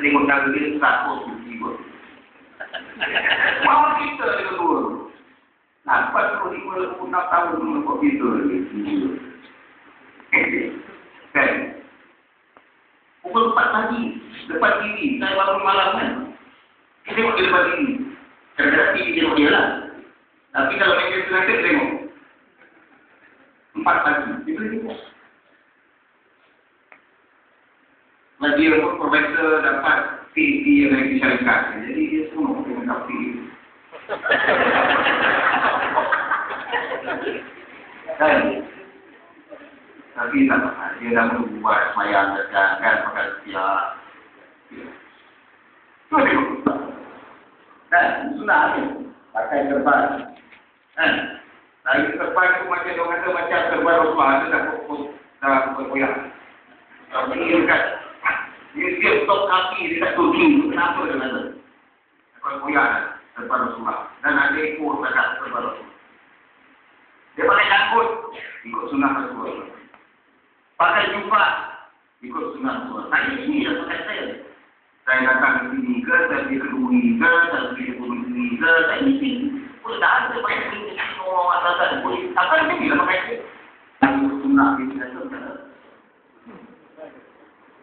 tengok cara dia 100 kursi pun. Mahu kita dia dua. Lepas tu 56 tahun dulu komputer dia. Kan? Pukul 4 pagi, depan TV, saya bangun malam kan. Kita tengok dia depan TV. Kadang-kadang TV tengok dia lah. Tapi kalau mereka United tengok 4 pagi, dia boleh tengok. Dia pun profesor dapat PhD yang dari syarikat. Jadi dia semua dengan kafe. Kan? Tapi tak apa. Dia dah membuat semayang kan pakai setiap. Itu dia. Kan? Sunnah ni. Pakai serban. Kan? Saya serban tu macam orang kata macam serban Rasulullah. Dia dah berkoyak. Tapi dia dekat. Dia stop kaki dekat Turki. Kenapa dia kata? Kalau koyak serban Rasulullah. Dan ada ekor dekat serban Rasulullah. Dia pakai jangkut. Ikut sunnah Rasulullah. Pakai jubah, ikut sunnah Rasulullah. Saya ini dah pakai saya. Saya datang ke sini ke, saya pergi ke Duri ke, saya pergi ke Duri ke, saya mesti. Boleh tak ada pakai sini, semua atas-atas. Boleh. Asal ini dah pakai saya. Saya ikut sunnah ini saja.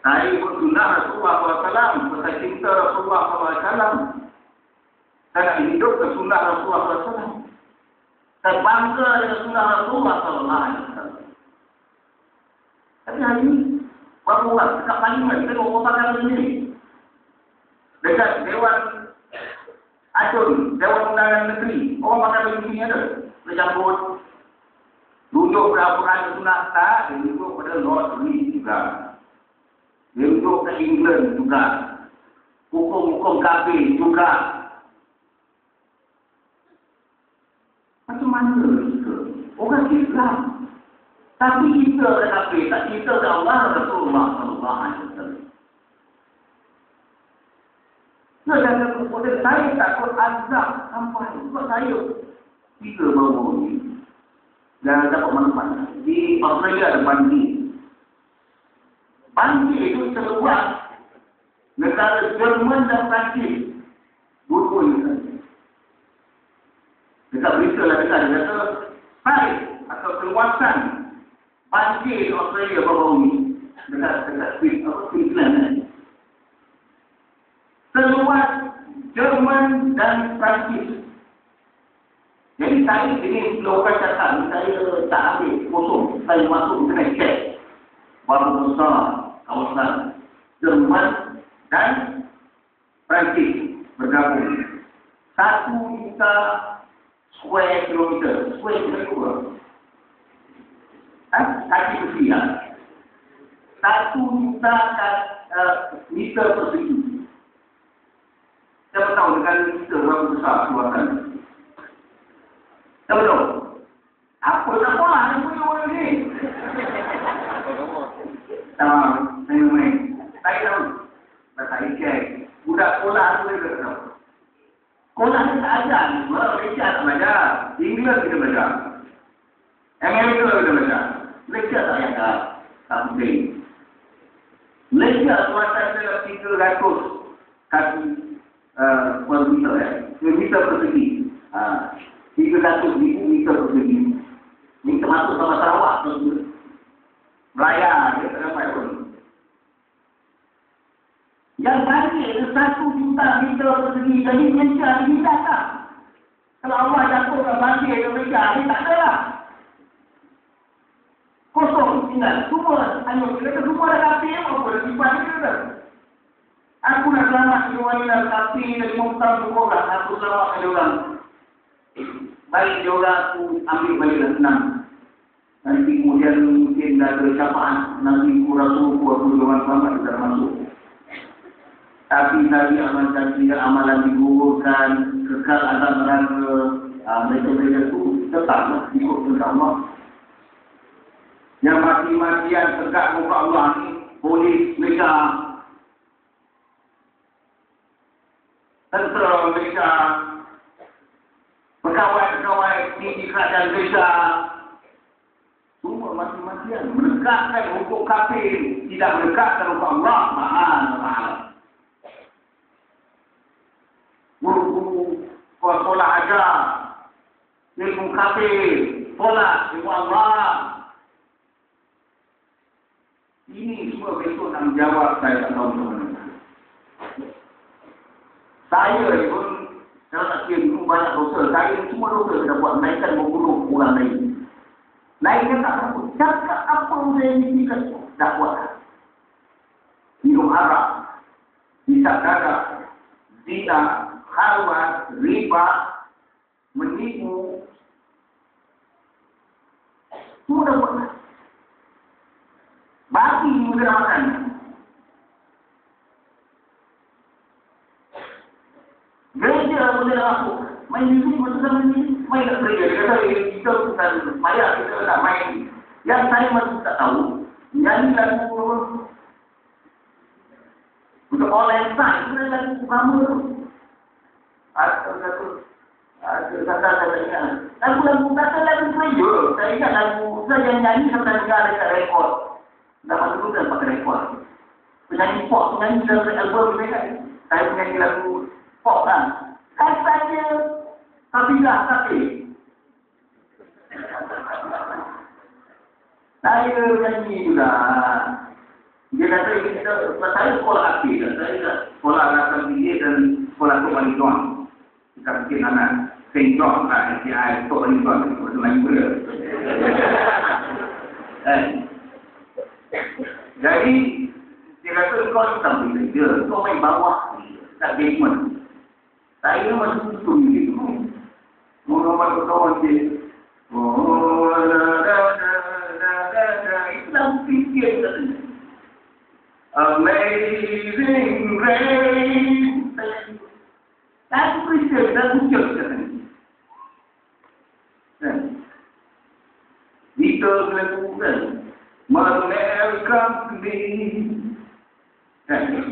Saya ikut sunnah Rasulullah SAW. Saya cinta Rasulullah SAW. Saya nak hidup ke sunnah Rasulullah SAW. Saya bangga dengan sunnah Rasulullah SAW. Tapi hari ini, berapa orang dekat parlimen, kita orang pakai sendiri. Dekat Dewan Adun, Dewan Undangan Negeri, orang pakai begini ada. Dia campur, duduk berapa sunnah tak, dia duduk pada Lord Reed juga. Dia duduk ke England juga. Hukum-hukum kafir juga. Macam mana kita? Orang Islam. Tapi kita kafir, tak kita ke Allah Rasulullah SAW. Nah, jangan kemudian saya takut azab sampai. Sebab saya tiga baru ni. Jangan dapat mana-mana. Di Australia ada banjir. Banjir itu terluas. Negara Jerman dan Perancis. Dua-dua ini. Dekat berita lah dekat dia kata, baik atau keluasan banjir di Australia baru-baru ni. Dekat Queensland. Seluas Jerman dan Perancis. Jadi saya ini lokal catatan, saya tak ambil kosong. Saya masuk kena cek. Baru besar kawasan Jerman dan Perancis bergabung. 1 juta square kilometer. Square kilometer. Kaki usia 1 juta meter persegi. Siapa tahu dengan meter berapa besar luasan? Siapa tahu? Apa tak apa yang punya orang ni? Saya main. Saya tahu. Saya cek. Budak sekolah tu dia tahu. Sekolah ni tak ajar. Malaysia tak belajar. Inggeris kita belajar. Amerika kita belajar. Malaysia tak ajar. Tak penting. Malaysia luasan dia 300 kaki per meter. Meter persegi. 300,000 meter persegi. Ini termasuk sama Sarawak. Melaya dia tak dapat pun. Yang banjir itu 1 juta meter persegi. Jadi Malaysia ini tak tak. Kalau Allah jatuhkan banjir di Malaysia, ini tak ada lah. Kosong tinggal. Semua hanyut. Kita semua dah kafir. Apa dah simpan kita. Aku nak selamat di luar ni dah kafir. Dah 5 tahun berkorang. Aku selamatkan dia orang. Baik dia orang aku ambil balik dah senang. Nanti kemudian mungkin dah ada syafa'an. Nanti kurang-kurang aku dengan selamat kita dah masuk. Tapi tadi amal janji dan amalan digugurkan. Kekal azab neraka. Mereka-mereka itu tetap ikut kepada Allah. Yang mati-matian tegak muka Allah ni polis Malaysia, tentera Malaysia, pegawai-pegawai tinggi kerajaan Malaysia, semua mati-matian menegakkan hukum kafir, tidak menegakkan hukum Allah Subhanahu wa taala. ilmu kafir, pola, ilmu Allah. Ini semua besok nak menjawab, saya tak tahu macam mana. Saya pun, kalau tak kira dulu banyak dosa, saya semua dosa saya buat, melainkan membunuh orang lain. Lainnya tak apa, cakap apa saya mesti tak buat. Minum arak, hisap darah, zina, khalwat, riba, menipu, semua dah buat. Bagi muda makan. Gereja muda masuk. Main musik, main tak gereja. Dia kata, kita bukan maya, kita tak main. Yang saya masih tak tahu, nyanyi lagu untuk online science, itu lagu pertama tu. Ada kata-kata ingat. Lagu-lagu kata lagu gereja. Saya ingat lagu, saya yang nyanyi sampai dengar dekat rekod. Dah masa tu kan pakai rekod. Penyanyi pop, penyanyi dalam album ni kan. Saya penyanyi lagu pop kan. Katanya, kabilah tapi. Saya nyanyi juga. Dia kata, saya sekolah aktif. Saya sekolah Rakan Tinggi dan sekolah Tok Malikon. Kita bikin anak St. John lah, SCI, Tok Malikon. Itu lagi muda. Jadi, dia kata kau tak boleh kerja, kau main bawah, tak basement. Saya masih tutup gitu. Muhammad berkawan dia. Islam fikir katanya. Amazing Grace. Lagu Kristen, lagu Church katanya. Kita lagu kan. Mother Mary come to me.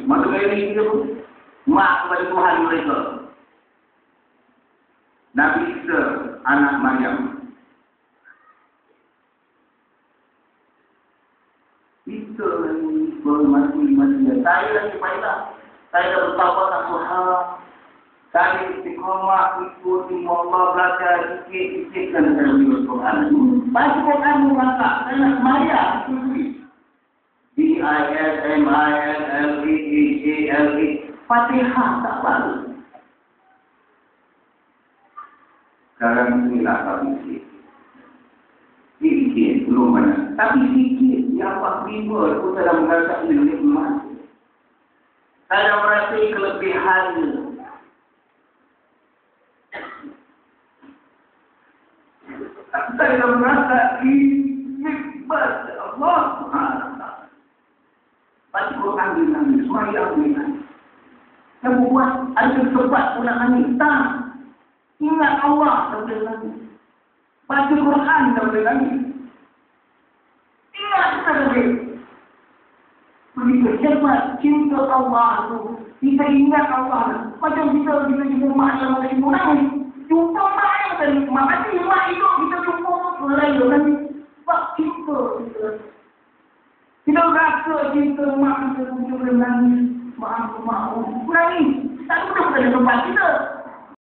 Mother Mary itu mak kepada Tuhan mereka. Nabi Isa, anak Maryam. Kita lagi bermati-mati. Saya lagi baiklah. Saya dah bertawab dengan Tuhan. Saya istiqamah ikut ilmu Allah, belajar sikit-sikit dan saya lebih Tuhan. Baca Quran mengangkat. Saya nak semayang. D-I-S-M-I-L-L-E-E-A-L-E. Fatihah tak baru. Sekarang inilah tak sikit. Sikit belum mana. Tapi sikit yang Allah beribu itu dalam merasa nikmat. Saya merasa kelebihannya. Saya merasa nikmat Allah SWT. Baca Quran dia nangis, semayang dia nangis. Saya buat ada sebab pun nak nangis. Tak. Ingat Allah tak boleh nangis. Baca Quran tak boleh nangis. Ingat tak boleh. Begitu hebat cinta Allah itu. Kita ingat Allah. Macam kita jumpa mak yang ada ibu nangis. Jumpa mak yang ada ibu. Maka mak itu kita jumpa mulai dengan sebab cinta kita. Kita rasa cinta mak kita boleh nangis. Maaf. Nangis. Tak boleh pada tempat kita.